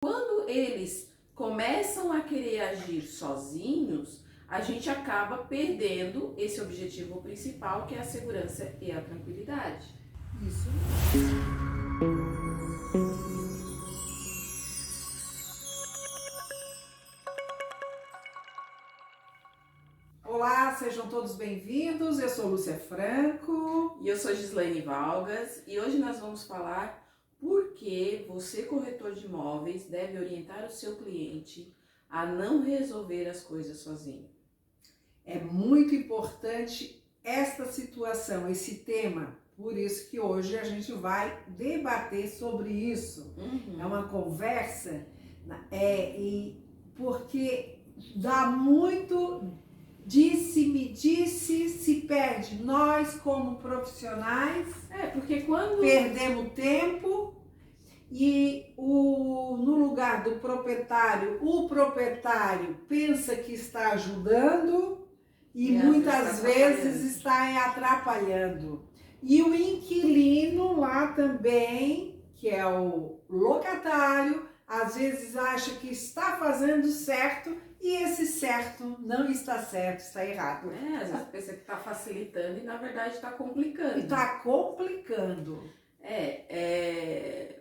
Quando eles começam a querer agir sozinhos, a gente acaba perdendo esse objetivo principal, que é a segurança e a tranquilidade. Isso. Olá, sejam todos bem-vindos. Eu sou Lúcia Franco. E eu sou Gislaine Valgas e hoje nós vamos falar por que você, corretor de imóveis, deve orientar o seu cliente a não resolver as coisas sozinho. É muito importante esta situação, esse tema, por isso que hoje a gente vai debater sobre isso. É uma conversa, e porque dá muito disse-me disse, se perde. Nós, como profissionais, porque quando perdemos tempo e no lugar do proprietário, o proprietário pensa que está ajudando e muitas vezes está atrapalhando. E o inquilino lá também, que é o locatário, às vezes acha que está fazendo certo e esse certo não está certo, está errado. Às vezes pensa que está facilitando e na verdade está complicando. E está complicando.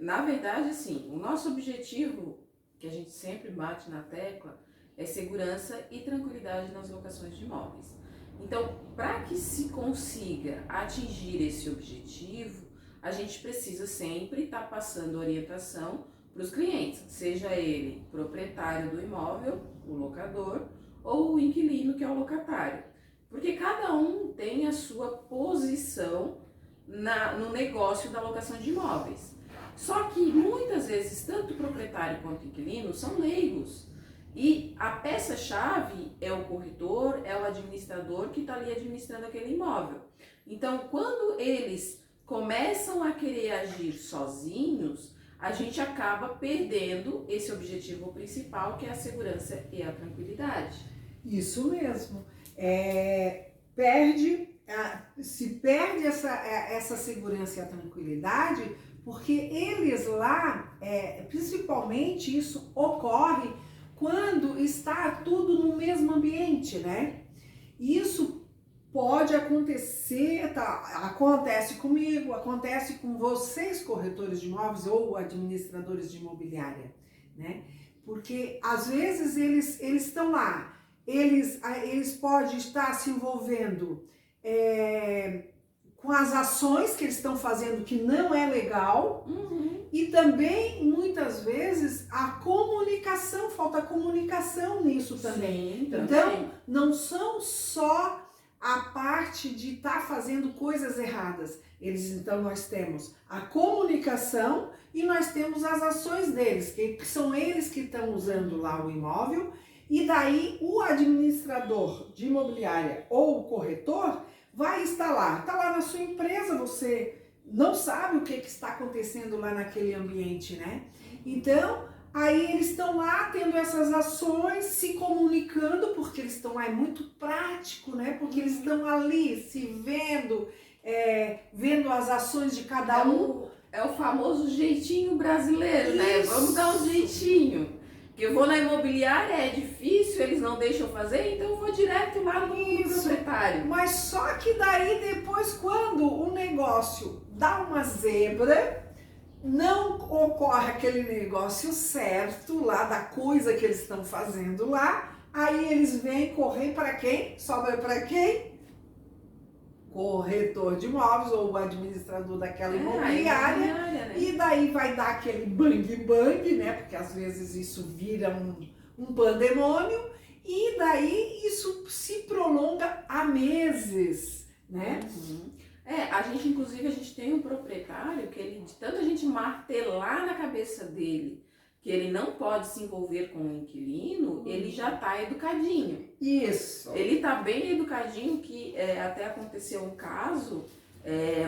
Na verdade, assim, o nosso objetivo, que a gente sempre bate na tecla, é segurança e tranquilidade nas locações de imóveis. Então, para que se consiga atingir esse objetivo, a gente precisa sempre estar passando orientação para os clientes, seja ele proprietário do imóvel, o locador, ou o inquilino, que é o locatário. Porque cada um tem a sua posição no negócio da locação de imóveis. Só que muitas vezes, tanto o proprietário quanto o inquilino são leigos. E a peça-chave é o corretor, é o administrador que está ali administrando aquele imóvel. Então, quando eles começam a querer agir sozinhos, a gente acaba perdendo esse objetivo principal, que é a segurança e a tranquilidade. Isso mesmo. Se perde essa segurança e a tranquilidade, porque eles lá, principalmente isso ocorre quando está tudo no mesmo ambiente, né? Isso pode acontecer, acontece comigo, acontece com vocês, corretores de imóveis ou administradores de imobiliária, né? Porque às vezes eles estão lá, eles podem estar se envolvendo com as ações que eles estão fazendo que não é legal, e também muitas vezes a comunicação, falta comunicação nisso também. Sim, também. Então não são só a parte de estar fazendo coisas erradas. Então nós temos a comunicação e nós temos as ações deles, que são eles que estão usando lá o imóvel, e daí o administrador de imobiliária ou o corretor vai estar lá. Está lá na sua empresa, você não sabe o que está acontecendo lá naquele ambiente, né? Então, aí eles estão lá tendo essas ações, se comunicando, porque eles estão lá, é muito prático, né? Porque eles estão ali se vendo, vendo as ações de cada um. É o famoso jeitinho brasileiro, né? Vamos dar um jeitinho. Porque eu vou na imobiliária, é difícil, eles não deixam fazer, então eu vou direto lá no proprietário. Mas só que daí depois, quando o negócio dá uma zebra, não ocorre aquele negócio certo lá da coisa que eles estão fazendo lá, aí eles vêm correr para quem? Sobra para quem? Corretor de imóveis ou o administrador daquela imobiliária, né? E daí vai dar aquele bang, né? Porque às vezes isso vira um pandemônio, e daí isso se prolonga há meses, né? A gente tem um proprietário que ele, de tanto a gente martelar na cabeça dele que ele não pode se envolver com o inquilino, ele já tá educadinho. Isso. Ele tá bem educadinho, que até aconteceu um caso,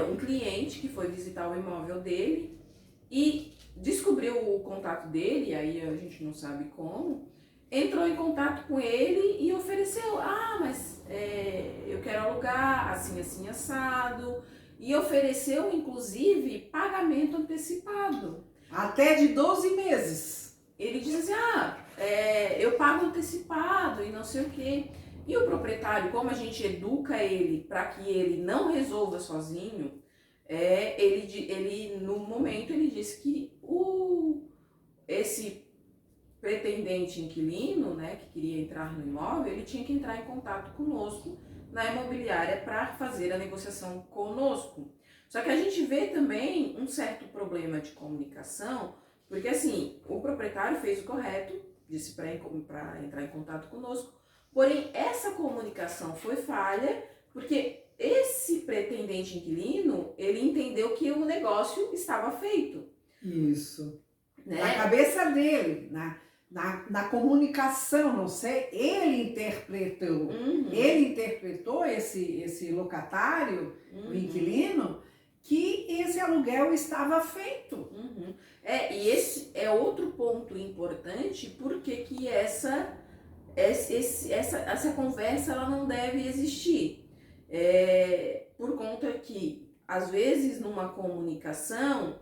um cliente que foi visitar o imóvel dele e descobriu o contato dele, aí a gente não sabe como, entrou em contato com ele e ofereceu, mas eu quero alugar assim, assim, assado, e ofereceu inclusive pagamento antecipado. Até de 12 meses. antecipado e não sei o quê. E o proprietário, como a gente educa ele para que ele não resolva sozinho, ele no momento ele disse que esse pretendente inquilino, né, que queria entrar no imóvel, ele tinha que entrar em contato conosco na imobiliária para fazer a negociação conosco. Só que a gente vê também um certo problema de comunicação, porque assim, o proprietário fez o correto, disse para entrar em contato conosco, porém essa comunicação foi falha, porque esse pretendente inquilino, ele entendeu que o negócio estava feito. Isso. Né? Na cabeça dele, na comunicação, não sei, ele interpretou. Ele interpretou esse locatário, o inquilino, que esse aluguel estava feito. E esse é outro ponto importante, porque que essa conversa ela não deve existir. Por conta que, às vezes, numa comunicação,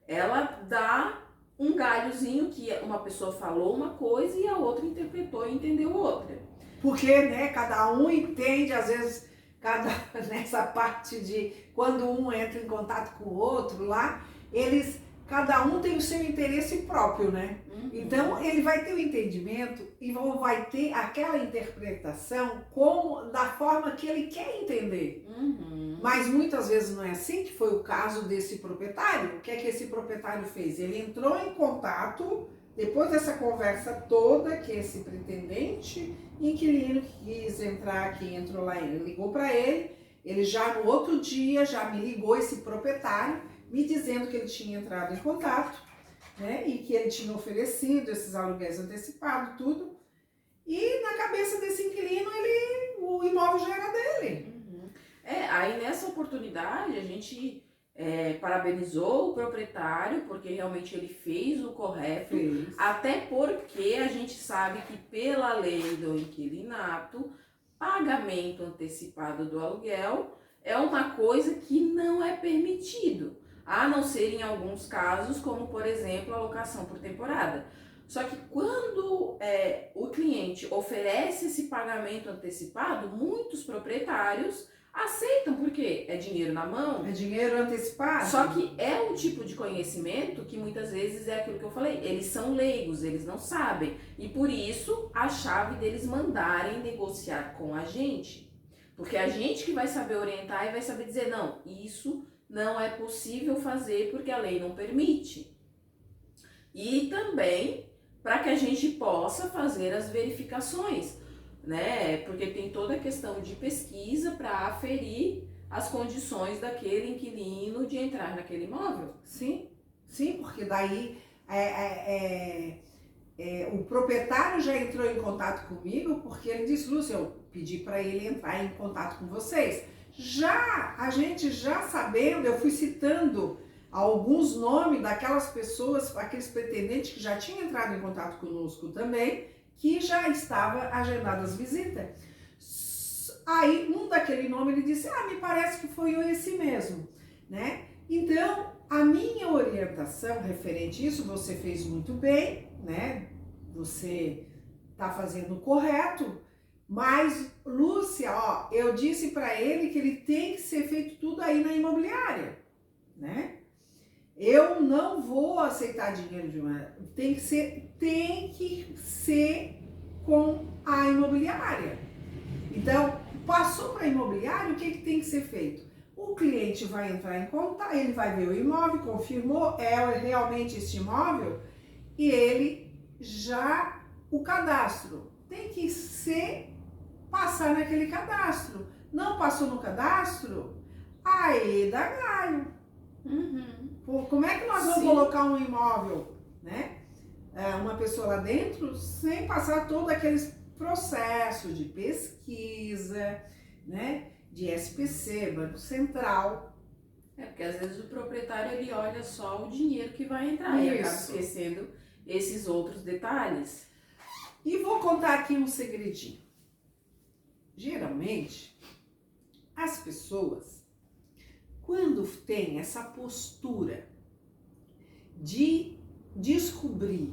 ela dá um galhozinho que uma pessoa falou uma coisa e a outra interpretou e entendeu outra. Porque, né, cada um entende, às vezes, nessa parte de quando um entra em contato com o outro lá, cada um tem o seu interesse próprio, né? Então, ele vai ter o entendimento e vai ter aquela interpretação da forma que ele quer entender. Mas muitas vezes não é assim, que foi o caso desse proprietário. O que é que esse proprietário fez? Ele entrou em contato, depois dessa conversa toda, que esse pretendente inquilino que quis entrar aqui, entrou lá, ele ligou para ele já no outro dia já me ligou esse proprietário, me dizendo que ele tinha entrado em contato, né, e que ele tinha oferecido esses aluguéis antecipados, tudo. E na cabeça desse inquilino, o imóvel já era dele. Aí nessa oportunidade a gente parabenizou o proprietário, porque realmente ele fez o correto, até porque a gente sabe que pela lei do inquilinato, pagamento antecipado do aluguel é uma coisa que não é permitido, a não ser em alguns casos, como por exemplo a locação por temporada. Só que quando o cliente oferece esse pagamento antecipado, muitos proprietários aceitam, porque é dinheiro na mão. É dinheiro antecipado. Só que é um tipo de conhecimento que muitas vezes é aquilo que eu falei, eles são leigos, eles não sabem. E por isso a chave deles mandarem negociar com a gente. Porque a gente que vai saber orientar e vai saber dizer, não, isso não é possível fazer porque a lei não permite. E também para que a gente possa fazer as verificações, né? Porque tem toda a questão de pesquisa para aferir as condições daquele inquilino de entrar naquele imóvel. Sim, porque daí o proprietário já entrou em contato comigo porque ele disse, Lúcia, eu pedi para ele entrar em contato com vocês. A gente já sabendo, eu fui citando alguns nomes daquelas pessoas, aqueles pretendentes que já tinham entrado em contato conosco também, que já estava agendada as visitas. Aí um daquele nome ele disse, me parece que foi esse mesmo, né? Então, a minha orientação referente a isso, você fez muito bem, né? Você está fazendo o correto, mas, Lúcia, eu disse para ele que ele tem que ser feito tudo aí na imobiliária, né? Eu não vou aceitar dinheiro de uma... Tem que ser com a imobiliária. Então, passou para a imobiliária, o que tem que ser feito? O cliente vai entrar em contato, ele vai ver o imóvel, confirmou, realmente este imóvel, e ele o cadastro tem que passar naquele cadastro. Não passou no cadastro, aí dá galho. Como é que nós vamos colocar um imóvel, né? Uma pessoa lá dentro, sem passar todos aqueles processos de pesquisa, né? De SPC, Banco Central. Porque às vezes o proprietário ele olha só o dinheiro que vai entrar e acaba esquecendo esses outros detalhes. E vou contar aqui um segredinho. Geralmente, as pessoas, quando tem essa postura de descobrir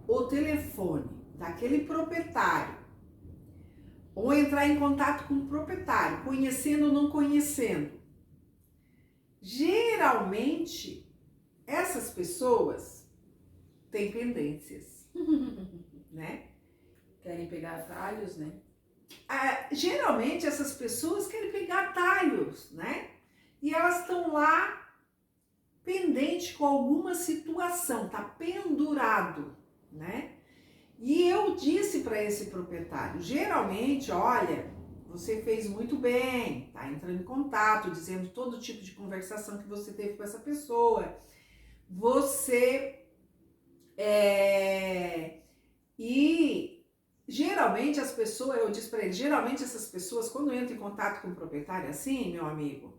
o telefone daquele proprietário, ou entrar em contato com o proprietário, conhecendo ou não conhecendo, geralmente essas pessoas têm pendências, né? Querem pegar atalhos, né? Geralmente essas pessoas querem pegar atalhos, né? E elas estão lá pendente com alguma situação, tá pendurado, né? E eu disse para esse proprietário, geralmente, olha, você fez muito bem, tá entrando em contato, dizendo todo tipo de conversação que você teve com essa pessoa, e geralmente as pessoas, eu disse para ele, geralmente essas pessoas, quando entram em contato com o proprietário assim, meu amigo,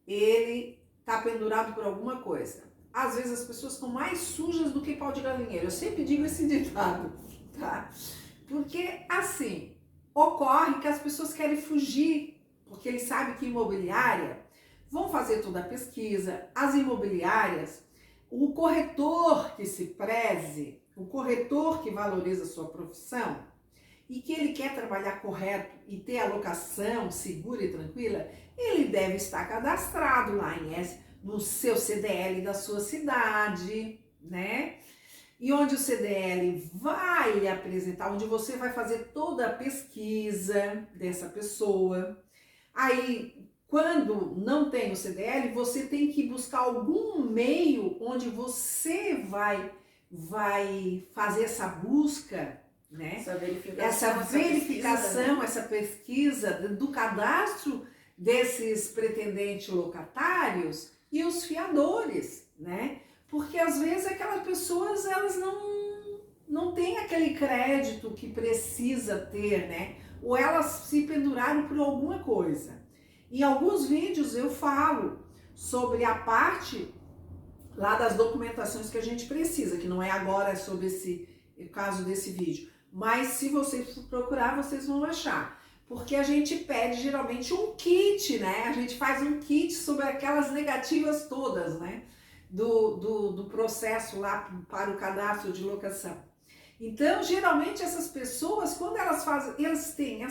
ele tá pendurado por alguma coisa. Às vezes as pessoas estão mais sujas do que pau de galinheiro. Eu sempre digo esse ditado, tá? Porque, assim, ocorre que as pessoas querem fugir, porque eles sabem que imobiliária vão fazer toda a pesquisa, as imobiliárias, o corretor que se preze, o corretor que valoriza a sua profissão e que ele quer trabalhar correto e ter a locação segura e tranquila, ele deve estar cadastrado lá no seu CDL da sua cidade, né? E onde o CDL vai lhe apresentar, onde você vai fazer toda a pesquisa dessa pessoa. Aí, quando não tem o CDL, você tem que buscar algum meio onde você vai fazer essa busca, né? Essa pesquisa do cadastro desses pretendentes locatários e os fiadores, né? Porque às vezes aquelas pessoas, elas não têm aquele crédito que precisa ter, né? Ou elas se penduraram por alguma coisa. Em alguns vídeos eu falo sobre a parte lá das documentações que a gente precisa, que não é agora sobre o caso desse vídeo, mas se vocês procurar, vocês vão achar. Porque a gente pede geralmente um kit, né? A gente faz um kit sobre aquelas negativas todas, né? Do processo lá para o cadastro de locação. Então, geralmente essas pessoas, quando elas têm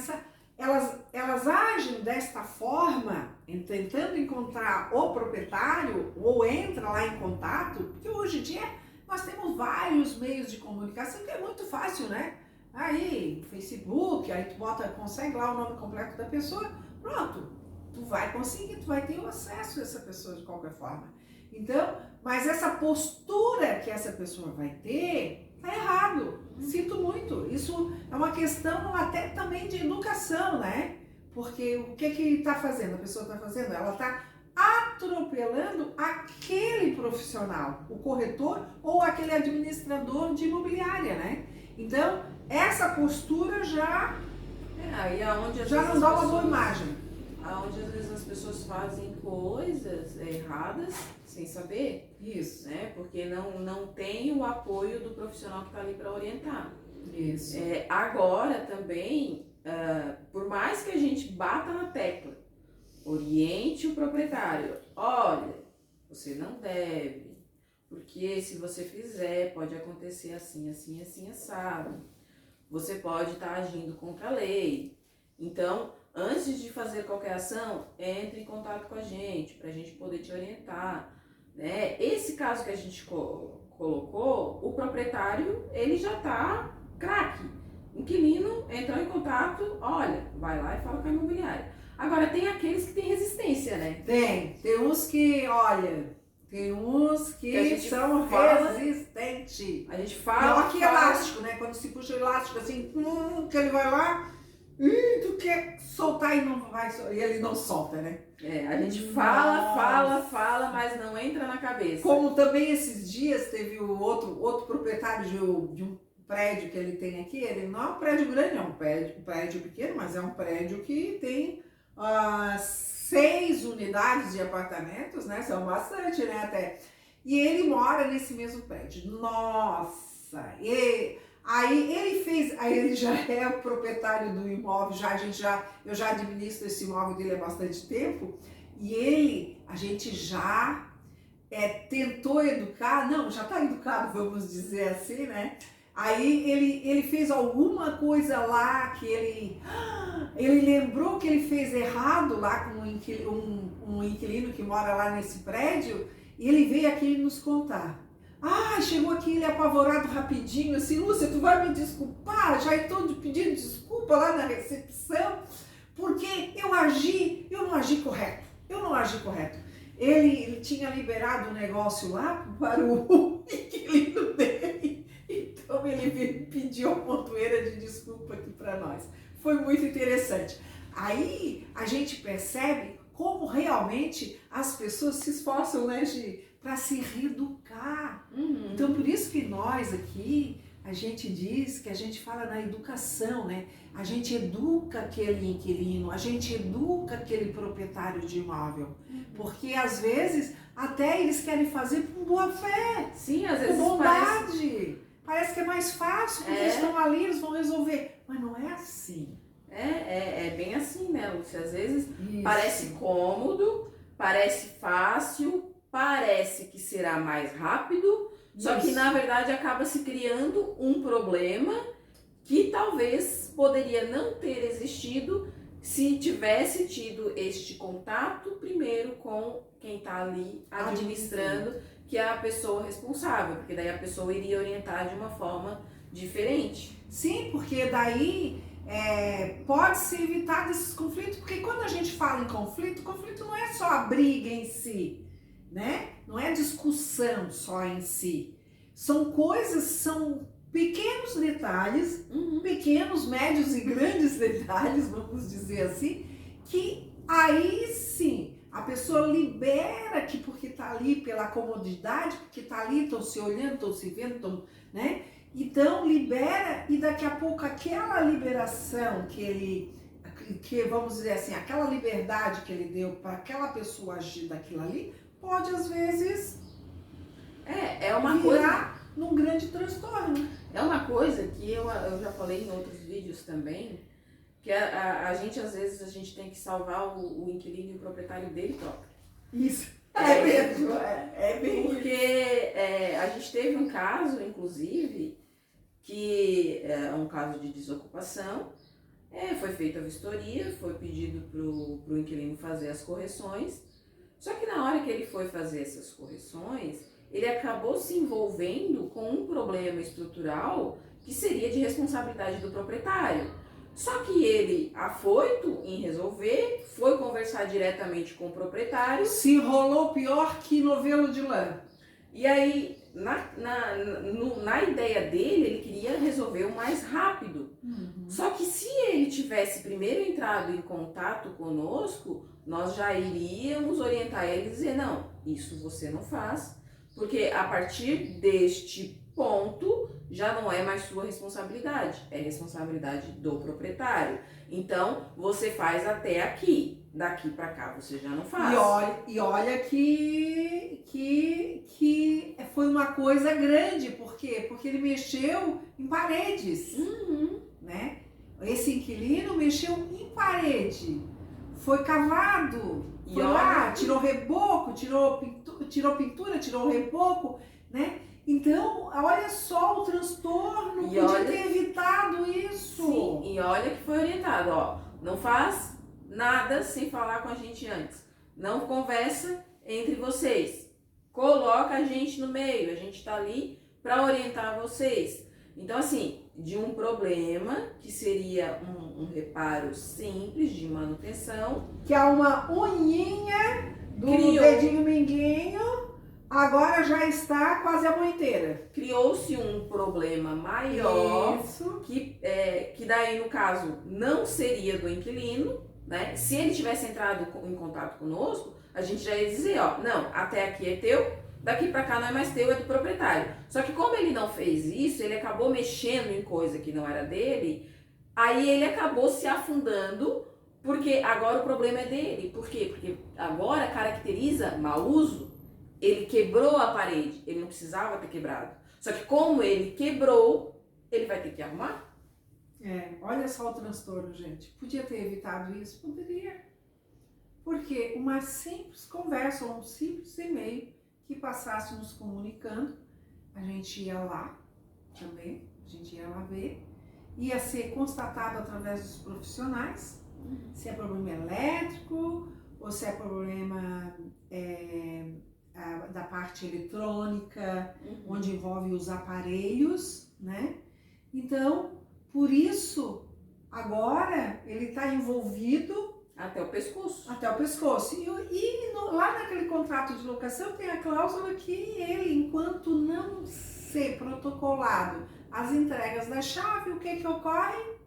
elas agem desta forma, tentando encontrar o proprietário ou entra lá em contato, porque hoje em dia nós temos vários meios de comunicação que é muito fácil, né? Aí, Facebook, aí tu consegue lá o nome completo da pessoa, pronto, tu vai conseguir, tu vai ter o acesso a essa pessoa de qualquer forma. Então, mas essa postura que essa pessoa vai ter, tá errado. Sinto muito. Isso é uma questão até também de educação, né? Porque o que tá fazendo? A pessoa tá fazendo? Ela tá atropelando aquele profissional, o corretor ou aquele administrador de imobiliária, né? Então, essa postura já não dá uma boa imagem. Aonde às vezes as pessoas fazem coisas erradas sem saber. Isso. Né? Porque não tem o apoio do profissional que está ali para orientar. Isso. Agora também, por mais que a gente bata na tecla, oriente o proprietário. Olha, você não deve, porque se você fizer pode acontecer assim, assim, assim, assado. Você pode estar agindo contra a lei. Então, antes de fazer qualquer ação, entre em contato com a gente, para a gente poder te orientar. Né? Esse caso que a gente colocou, o proprietário, ele já está craque. O inquilino entrou em contato, olha, vai lá e fala com a imobiliária. Agora, tem aqueles que têm resistência, né? Tem uns que, olha, são resistentes. A gente fala... Pior que elástico, né? Quando se puxa o elástico assim, que ele vai lá... tu quer soltar e não vai, e ele não solta, né? A gente fala, mas não entra na cabeça. Como também esses dias teve o outro proprietário de um prédio que ele tem aqui, ele não é um prédio grande, é um prédio pequeno, mas é um prédio que tem 6 unidades de apartamentos, né? São bastante, né? Até. E ele mora nesse mesmo prédio. Nossa! Aí ele já é o proprietário do imóvel, eu já administro esse imóvel dele há bastante tempo, e a gente já tentou educar, não, já está educado, vamos dizer assim, né? Aí ele fez alguma coisa lá que ele lembrou que ele fez errado lá com um inquilino que mora lá nesse prédio, e ele veio aqui nos contar. Ah, chegou aqui ele apavorado rapidinho, assim, Lúcia, tu vai me desculpar? Já estou pedindo desculpa lá na recepção, porque eu não agi correto. Ele tinha liberado o negócio lá para o inquilino dele, então ele pediu uma montoeira de desculpa aqui para nós. Foi muito interessante. Aí a gente percebe como realmente as pessoas se esforçam, né, Gi, para se reeducar. Então, por isso que nós aqui, a gente diz que a gente fala na educação, né? A gente educa aquele inquilino, a gente educa aquele proprietário de imóvel. Porque, às vezes, até eles querem fazer com boa fé. Sim, às vezes com bondade. Parece que é mais fácil, porque eles estão ali, eles vão resolver. Mas não é assim. É bem assim, né, Lúcia? Às vezes Isso. parece cômodo, parece fácil, parece que será mais rápido, só que na verdade acaba se criando um problema que talvez poderia não ter existido se tivesse tido este contato primeiro com quem está ali administrando, que é a pessoa responsável, porque daí a pessoa iria orientar de uma forma diferente. Sim, porque daí pode ser evitado esses conflitos, porque quando a gente fala em conflito não é só a briga em si, né? Não é discussão só em si. São coisas, são pequenos detalhes, pequenos, médios e grandes detalhes, vamos dizer assim, que aí sim a pessoa libera que porque está ali pela comodidade, porque está ali, estão se olhando, estão se vendo, né? Então libera, e daqui a pouco aquela liberação que vamos dizer assim, aquela liberdade que ele deu para aquela pessoa agir daquilo ali, pode às vezes virar num grande transtorno. É uma coisa que eu já falei em outros vídeos também, que a gente às vezes a gente tem que salvar o inquilino e o proprietário dele próprio. Isso. Porque a gente teve um caso, inclusive, que é um caso de desocupação, foi feita a vistoria, foi pedido para o inquilino fazer as correções, só que na hora que ele foi fazer essas correções, ele acabou se envolvendo com um problema estrutural que seria de responsabilidade do proprietário. Só que ele, afoito em resolver, foi conversar diretamente com o proprietário. Se enrolou pior que novelo de lã. E aí, na ideia dele, ele queria resolver o mais rápido. Só que se ele tivesse primeiro entrado em contato conosco, nós já iríamos orientar ele e dizer, não, isso você não faz, porque a partir deste ponto já não é mais sua responsabilidade, é responsabilidade do proprietário. Então, você faz até aqui, daqui para cá você já não faz. E olha que foi uma coisa grande, por quê? Porque ele mexeu em paredes, né? Esse inquilino mexeu em parede, foi cavado, foi lá, tirou reboco, tirou pintura, tirou reboco, né? Então, olha só o transtorno, podia ter evitado isso. Sim, e olha que foi orientado, ó, não faz nada sem falar com a gente antes. Não conversa entre vocês. Coloca a gente no meio, a gente tá ali para orientar vocês. Então, assim, de um problema que seria um reparo simples de manutenção. Que é uma unhinha do dedinho minguinho, agora já está quase a mão inteira. Criou-se um problema maior, que daí, no caso, não seria do inquilino, né? Se ele tivesse entrado em contato conosco, a gente já ia dizer, ó, não, até aqui é teu, daqui pra cá não é mais teu, é do proprietário. Só que como ele não fez isso, ele acabou mexendo em coisa que não era dele, aí ele acabou se afundando, porque agora o problema é dele. Por quê? Porque agora caracteriza mau uso. Ele quebrou a parede, ele não precisava ter quebrado. Só que como ele quebrou, ele vai ter que arrumar. Olha só o transtorno, gente. Podia ter evitado isso? Poderia. Porque uma simples conversa ou um simples e-mail que passasse nos comunicando, a gente ia lá também, A gente ia lá ver, ia ser constatado através dos profissionais, se é problema elétrico ou se é problema da parte eletrônica, onde envolve os aparelhos, né? Então, por isso, agora ele está envolvido até o pescoço. Até o pescoço. Lá naquele contrato de locação tem a cláusula que ele, enquanto não ser protocolado as entregas da chave, o que ocorre?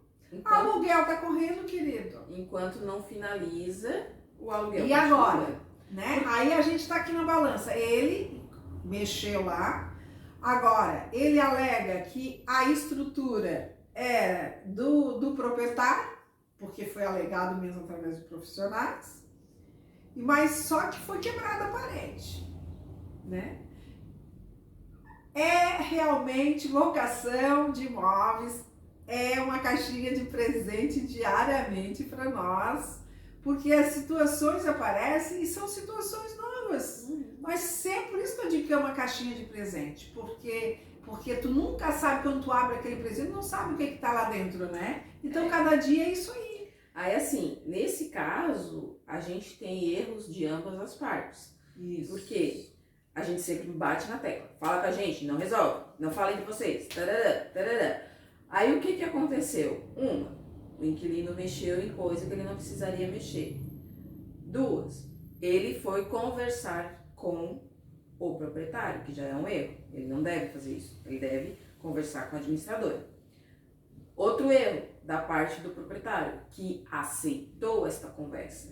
Aluguel está correndo, querido. Enquanto não finaliza o aluguel. E agora? Né? Aí a gente está aqui na balança. Ele mexeu lá. Agora, ele alega que a estrutura era do proprietário, porque foi alegado mesmo através de profissionais, mas só que foi quebrada a parede, né? Realmente locação de imóveis é uma caixinha de presente diariamente para nós, porque as situações aparecem e são situações novas. Mas sempre, por isso que eu digo que é uma caixinha de presente, porque tu nunca sabe quando tu abre aquele presente, não sabe o que está lá dentro, né? Então cada dia é isso aí. Aí assim, nesse caso, a gente tem erros de ambas as partes. Isso. Porque a gente sempre bate na tecla. Fala com a gente, não resolve, não fala entre vocês. Tarará, tarará. Aí o que aconteceu? O inquilino mexeu em coisa que ele não precisaria mexer. 2, ele foi conversar com o proprietário, que já é um erro. Ele não deve fazer isso. Ele deve conversar com a administradora. Outro erro da parte do proprietário, que aceitou esta conversa,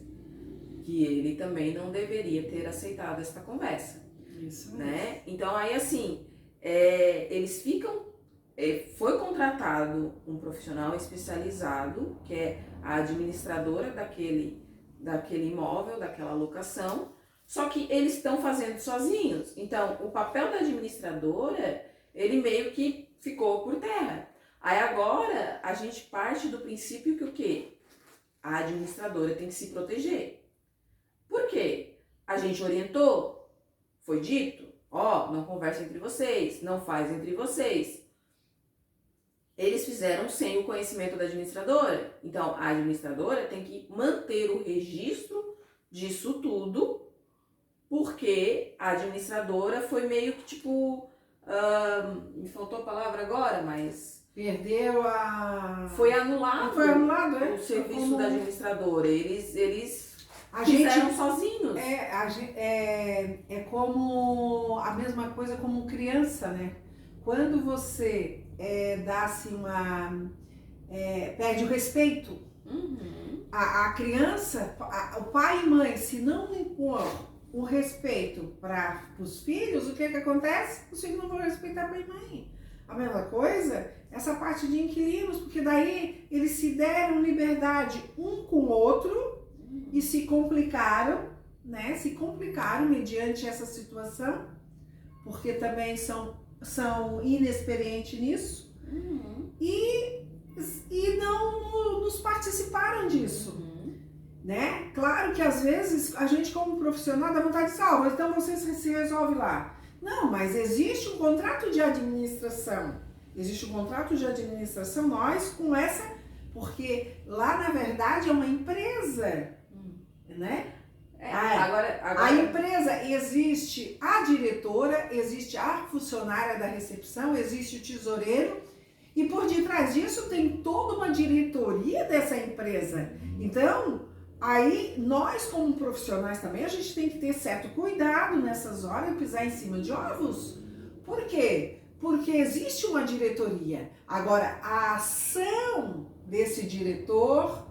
que ele também não deveria ter aceitado esta conversa. Isso, né? Então aí assim, eles ficam, foi contratado um profissional especializado, que é a administradora daquele imóvel, daquela locação, só que eles estão fazendo sozinhos. Então o papel da administradora, ele meio que ficou por terra. Aí agora a gente parte do princípio que o quê? A administradora tem que se proteger. Por quê? A gente orientou, foi dito, não conversa entre vocês, não faz entre vocês. Eles fizeram sem o conhecimento da administradora. Então a administradora tem que manter o registro disso tudo, porque a administradora foi meio que tipo, me faltou a palavra agora, mas... Perdeu a... Foi anulado, o serviço da administradora. Eles fizeram sozinhos. É como a mesma coisa como criança, né? Quando você dá assim perde o respeito, a criança, o pai e mãe, se não impor o respeito para os filhos, o que acontece? Os filhos não vão respeitar pai e mãe. A mesma coisa, essa parte de inquilinos, porque daí eles se deram liberdade um com o outro e se complicaram, né? Se complicaram mediante essa situação, porque também são inexperientes nisso e não nos participaram disso. Né? Claro que às vezes a gente como profissional dá vontade de dizer, então você se resolve lá. Não, mas existe um contrato de administração. Existe um contrato de administração, nós com essa, porque lá na verdade é uma empresa, né? Agora... A empresa, existe a diretora, existe a funcionária da recepção, existe o tesoureiro e por detrás disso tem toda uma diretoria dessa empresa. Então, aí nós como profissionais também, a gente tem que ter certo cuidado nessas horas, pisar em cima de ovos. Por quê? Porque existe uma diretoria. Agora, a ação desse diretor,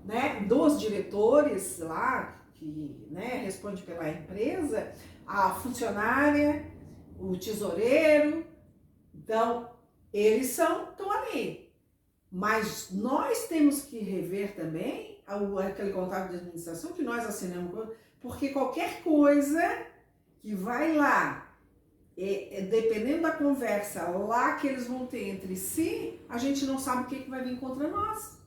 né, dos diretores lá, que, né, responde pela empresa, a funcionária, o tesoureiro, então, eles estão ali. Mas nós temos que rever também aquele contrato de administração que nós assinamos, porque qualquer coisa que vai lá, dependendo da conversa lá que eles vão ter entre si, a gente não sabe o que vai vir contra nós,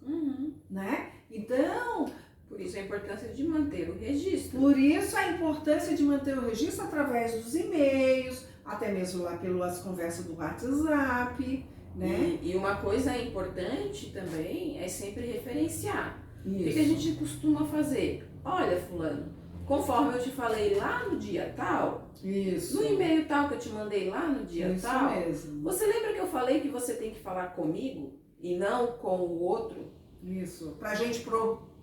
né? Então, por isso a importância de manter o registro. Por isso a importância de manter o registro através dos e-mails, até mesmo lá pelas conversas do WhatsApp, né? E uma coisa importante também é sempre referenciar. O que Isso. a gente costuma fazer? Olha, fulano, conforme eu te falei lá no dia tal, Isso. no e-mail tal que eu te mandei lá no dia Isso tal, mesmo. você lembra que eu falei que você tem que falar comigo e não com o outro? Isso. Pra gente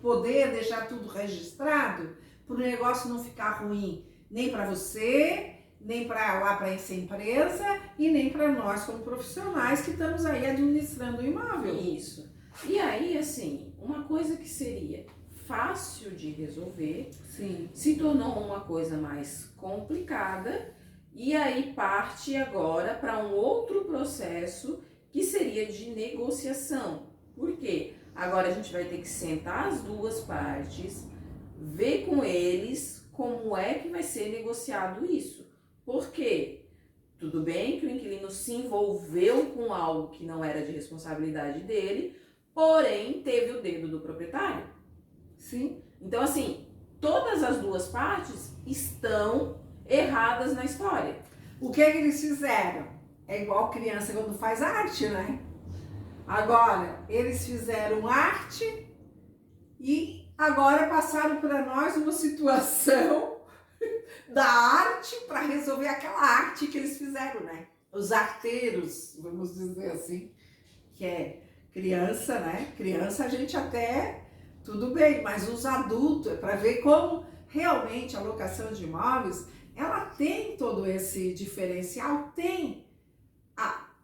poder deixar tudo registrado, para o negócio não ficar ruim nem para você, nem para essa empresa e nem para nós como profissionais que estamos aí administrando o imóvel. Isso. E aí, assim, uma coisa que seria fácil de resolver, Sim. se tornou uma coisa mais complicada e aí parte agora para um outro processo que seria de negociação. Por quê? Agora a gente vai ter que sentar as duas partes, ver com eles como é que vai ser negociado isso. Por quê? Tudo bem que o inquilino se envolveu com algo que não era de responsabilidade dele, porém teve o dedo do proprietário. Sim. Então, assim, todas as duas partes estão erradas na história. O que eles fizeram? É igual criança quando faz arte, né? Agora, eles fizeram arte e agora passaram para nós uma situação da arte para resolver aquela arte que eles fizeram, né? Os arteiros, vamos dizer assim, que é criança, né? Criança a gente até tudo bem, mas os adultos, é para ver como realmente a locação de imóveis, ela tem todo esse diferencial, tem.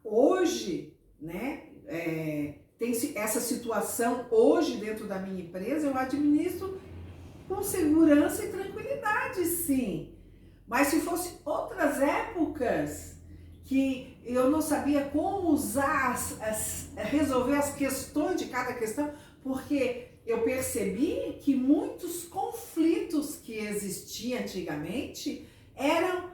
Hoje, né, tem essa situação, hoje dentro da minha empresa, eu administro com segurança e tranquilidade, sim. Mas se fosse outras épocas que eu não sabia como usar, resolver as questões de cada questão, porque eu percebi que muitos conflitos que existiam antigamente eram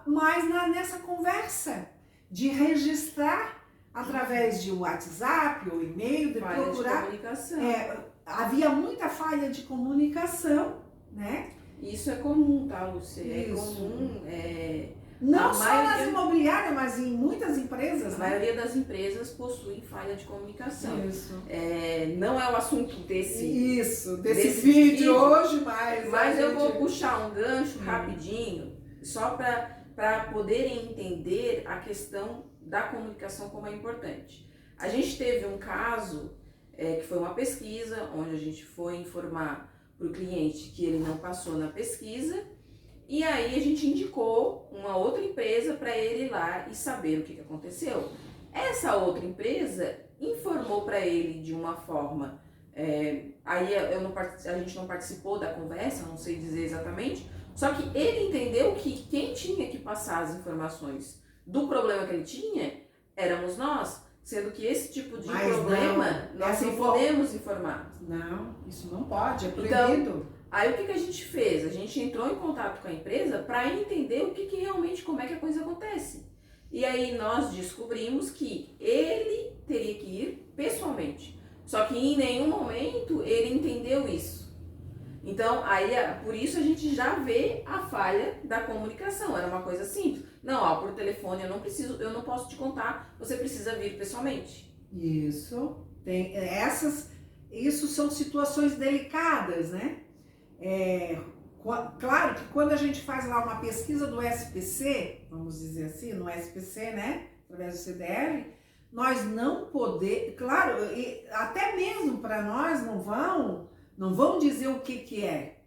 mais nessa conversa de registrar através de WhatsApp ou e-mail, de Falha procurar. de comunicação. Havia muita falha de comunicação, né? Isso é comum, tá, Lúcia? É Isso. comum. Não A só maioria- nas imobiliárias, mas em muitas empresas, A né? maioria das empresas possuem falha de comunicação. Isso. Não é o assunto desse Desse vídeo hoje, mas eu vou gente... puxar um gancho rapidinho, só para poderem entender a questão da comunicação como é importante. A gente teve um caso que foi uma pesquisa, onde a gente foi informar para o cliente que ele não passou na pesquisa, e aí a gente indicou uma outra empresa para ele ir lá e saber o que aconteceu. Essa outra empresa informou para ele de uma forma, aí a gente não participou da conversa, não sei dizer exatamente, só que ele entendeu que quem tinha que passar as informações do problema que ele tinha éramos nós, sendo que esse tipo de problema nós não podemos informar. Não, isso não pode, é Então, proibido. Aí o que a gente fez? A gente entrou em contato com a empresa para entender o que realmente, como é que a coisa acontece. E aí nós descobrimos que ele teria que ir pessoalmente. Só que em nenhum momento ele entendeu isso. Então, aí por isso a gente já vê a falha da comunicação. Era uma coisa simples. Não, por telefone eu não posso te contar, você precisa vir pessoalmente. Isso. Isso são situações delicadas, né? Claro que quando a gente faz lá uma pesquisa do SPC, vamos dizer assim, no SPC, né, através do CDL, nós não podemos, claro, até mesmo para nós não vão dizer o que é.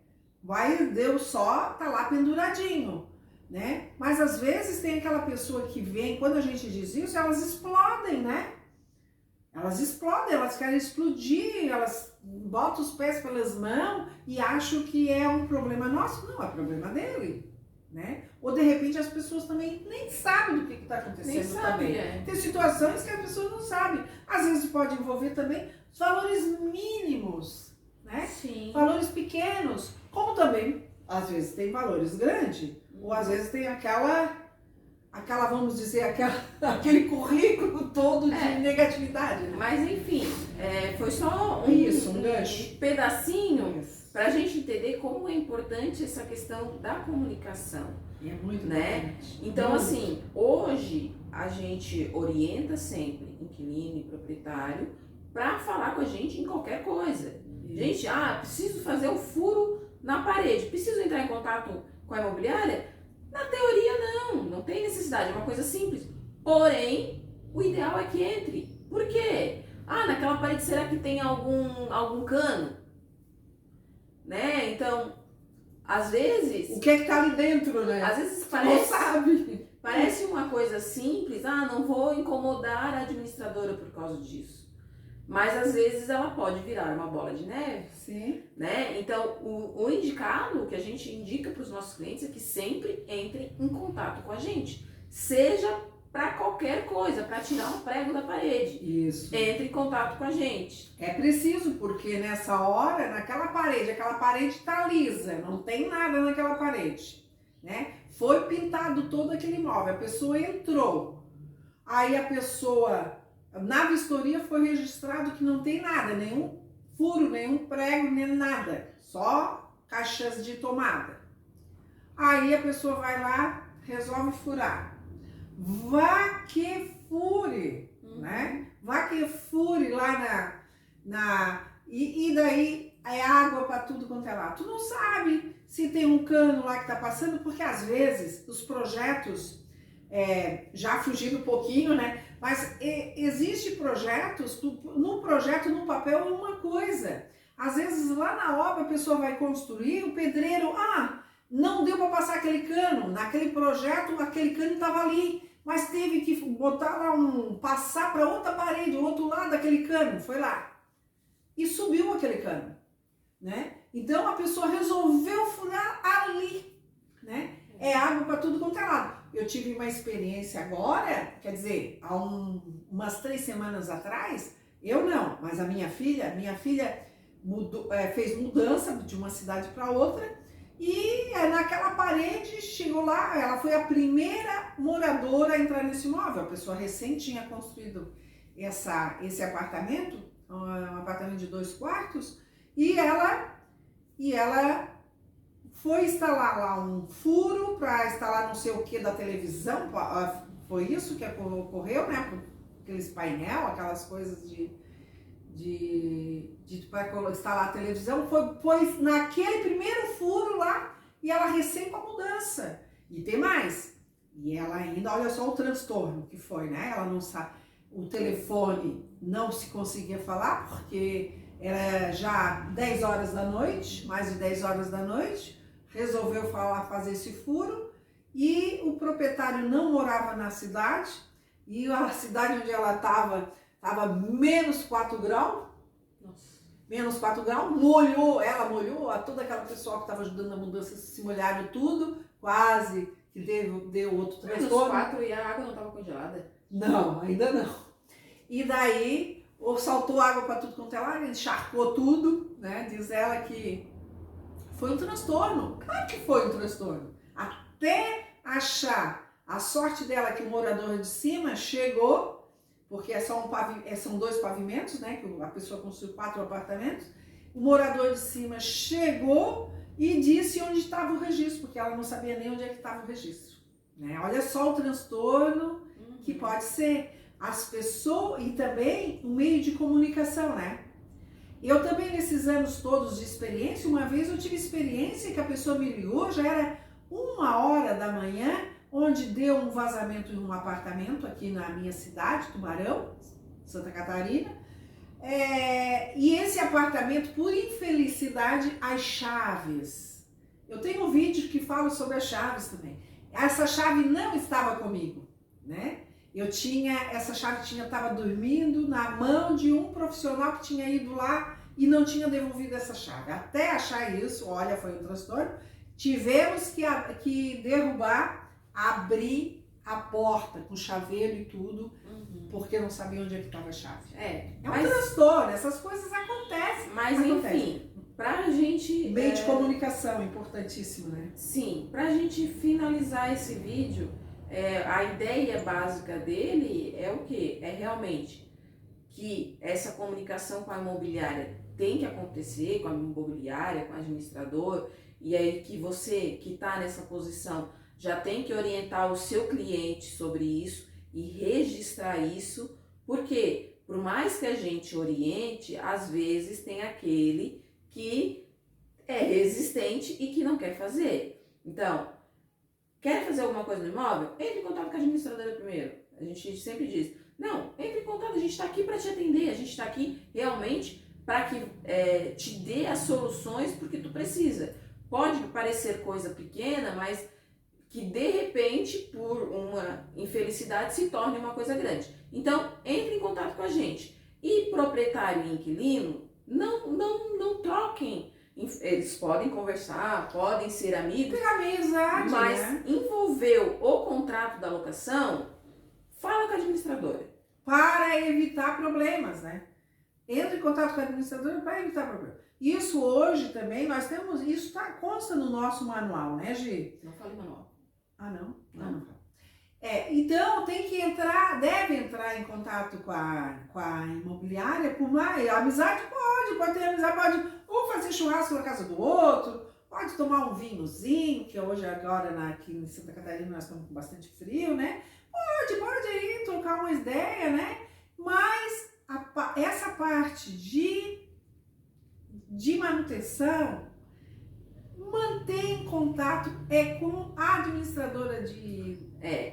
Deus só tá lá penduradinho, né? Mas às vezes tem aquela pessoa que vem, quando a gente diz isso, elas explodem, né? Elas explodem, elas querem explodir, elas botam os pés pelas mãos e acham que é um problema nosso. Não, é problema dele, né? Ou de repente as pessoas também nem sabem do que está acontecendo também. Tem situações que a pessoa não sabe. Às vezes pode envolver também os valores mínimos, né? Sim. Valores pequenos, como também, às vezes tem valores grandes, ou às vezes tem aquela, vamos dizer, aquele currículo todo de negatividade. Né? Mas enfim, foi só um pedacinho para a gente entender como é importante essa questão da comunicação. E é muito né? importante. Então, assim, hoje a gente orienta sempre inquilino e proprietário para falar com a gente em qualquer coisa. Gente, preciso fazer um furo na parede, preciso entrar em contato com a imobiliária? Na teoria não tem necessidade, é uma coisa simples. Porém, o ideal é que entre. Por quê? Naquela parede será que tem algum cano? Né? Então, às vezes... O que é que tá ali dentro, né? Às vezes não sabe. Parece uma coisa simples, não vou incomodar a administradora por causa disso. Mas às vezes ela pode virar uma bola de neve. Sim. Né? Então, o indicado, o que a gente indica para os nossos clientes é que sempre entrem em contato com a gente. Seja para qualquer coisa, para tirar um prego da parede. Isso. Entre em contato com a gente. É preciso, porque nessa hora, aquela parede está lisa, não tem nada naquela parede, né? Foi pintado todo aquele imóvel, a pessoa entrou, aí a pessoa, na vistoria foi registrado que não tem nada, nenhum furo, nenhum prego, nem nada, só caixas de tomada. Aí a pessoa vai lá, resolve furar. Vá que fure, né? Vá que fure lá e daí é água para tudo quanto é lá. Tu não sabe se tem um cano lá que tá passando, porque às vezes os projetos, já fugindo um pouquinho, né? Mas existe projetos, no projeto, no papel é uma coisa. Às vezes lá na obra a pessoa vai construir, o pedreiro, não deu para passar aquele cano, naquele projeto aquele cano estava ali, mas teve que botar lá passar para outra parede, o outro lado daquele cano, foi lá e subiu aquele cano, né? Então a pessoa resolveu furar ali, né? É água para tudo quanto é lado. Eu tive uma experiência agora, quer dizer, há umas 3 semanas atrás, eu não, mas a minha filha mudou, fez mudança de uma cidade para outra. E naquela parede, chegou lá, ela foi a primeira moradora a entrar nesse imóvel. A pessoa recém tinha construído esse apartamento, um apartamento de 2 quartos, e ela foi instalar lá um furo para instalar não sei o que da televisão. Foi isso que ocorreu, né? Aqueles painel, aquelas coisas para instalar a televisão, foi naquele primeiro furo lá, e ela recém com a mudança. E tem mais. E ela ainda, olha só o transtorno que foi, né? Ela não sabe, o telefone não se conseguia falar, porque era já 10 horas da noite, mais de 10 horas da noite, resolveu fazer esse furo, e o proprietário não morava na cidade, e a cidade onde ela estava menos 4 graus, menos 4 graus, ela molhou, toda aquela pessoa que estava ajudando na mudança se molharam tudo, quase que deu outro transtorno. Menos 4 e a água não estava congelada? Não, ainda não. E daí, saltou água para tudo quanto é lado, encharcou tudo, né? Diz ela que foi um transtorno, claro que foi um transtorno. Até achar, a sorte dela que o morador de cima chegou, porque são 2 pavimentos, né, que a pessoa construiu 4 apartamentos, o morador de cima chegou e disse onde estava o registro, porque ela não sabia nem onde é que estava o registro, né? Olha só o transtorno que pode ser as pessoas, e também o meio de comunicação, né? Eu também, nesses anos todos de experiência, uma vez eu tive experiência que a pessoa me ligou, já era 1h da manhã, onde deu um vazamento em um apartamento aqui na minha cidade, Tubarão, Santa Catarina. E esse apartamento, por infelicidade, as chaves. Eu tenho um vídeo que fala sobre as chaves também. Essa chave não estava comigo, né? Essa chave estava dormindo na mão de um profissional que tinha ido lá e não tinha devolvido essa chave. Até achar isso, olha, foi um transtorno. Tivemos que derrubar, abrir a porta com chaveiro e tudo, porque não sabia onde é que estava a chave. Um transtorno, essas coisas acontecem. Mas enfim, pra gente... Meio de comunicação, importantíssimo, né? Sim, pra gente finalizar esse vídeo, a ideia básica dele é o quê? É realmente que essa comunicação com a imobiliária tem que acontecer, com a imobiliária, com o administrador, e aí que você que está nessa posição já tem que orientar o seu cliente sobre isso e registrar isso, Por quê? Por mais que a gente oriente, às vezes tem aquele que é resistente e que não quer fazer. Então, quer fazer alguma coisa no imóvel? Entre em contato com a administradora primeiro. A gente sempre diz, não, entre em contato, a gente está aqui para te atender, a gente está aqui realmente para que te dê as soluções porque tu precisa. Pode parecer coisa pequena, mas que de repente, por uma infelicidade, se torne uma coisa grande. Então, entre em contato com a gente. E proprietário e inquilino, não troquem. Eles podem conversar, podem ser amigos, Tem amizade, mas né? envolveu o contrato da locação, fala com a administradora. Para evitar problemas, né? Entra em contato com a administradora para evitar problemas. Isso hoje também, nós temos, isso consta no nosso manual, né, Gi? Não fale manual. Ah, não? Não. Então tem que entrar, deve entrar em contato com a imobiliária, por mais, amizade pode ter amizade, pode ou fazer churrasco na casa do outro, pode tomar um vinhozinho, que hoje agora aqui em Santa Catarina nós estamos com bastante frio, né? Pode aí trocar uma ideia, né? Mas essa parte de manutenção, manter em contato com a administradora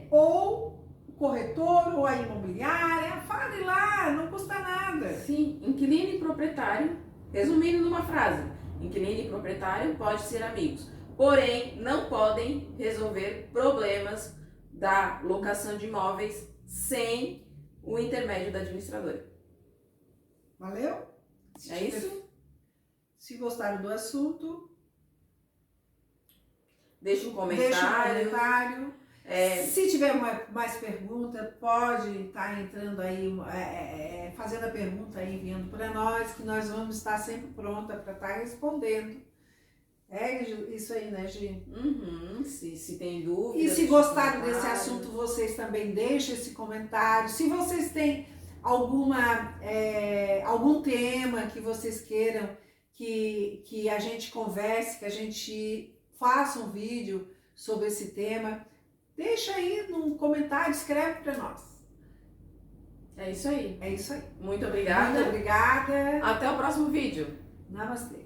ou o corretor ou a imobiliária, fale lá, não custa nada. Sim, inquilino e proprietário, resumindo numa frase, inquilino e proprietário podem ser amigos, porém não podem resolver problemas da locação de imóveis sem o intermédio da administradora. Valeu? É isso? Se gostaram do assunto, Deixa um comentário. deixa um comentário. Se tiver mais pergunta, pode estar entrando aí, fazendo a pergunta aí, enviando para nós, que nós vamos estar sempre pronta para estar respondendo. É isso aí, né, Gi? Uhum, se tem dúvida. E se gostaram desse assunto, vocês também deixem esse comentário. Se vocês têm algum tema que vocês queiram que a gente converse, que a gente faça um vídeo sobre esse tema, deixa aí no comentário, escreve para nós. É isso aí. É isso aí. Muito obrigada. Muito obrigada. Até o próximo vídeo. Namastê.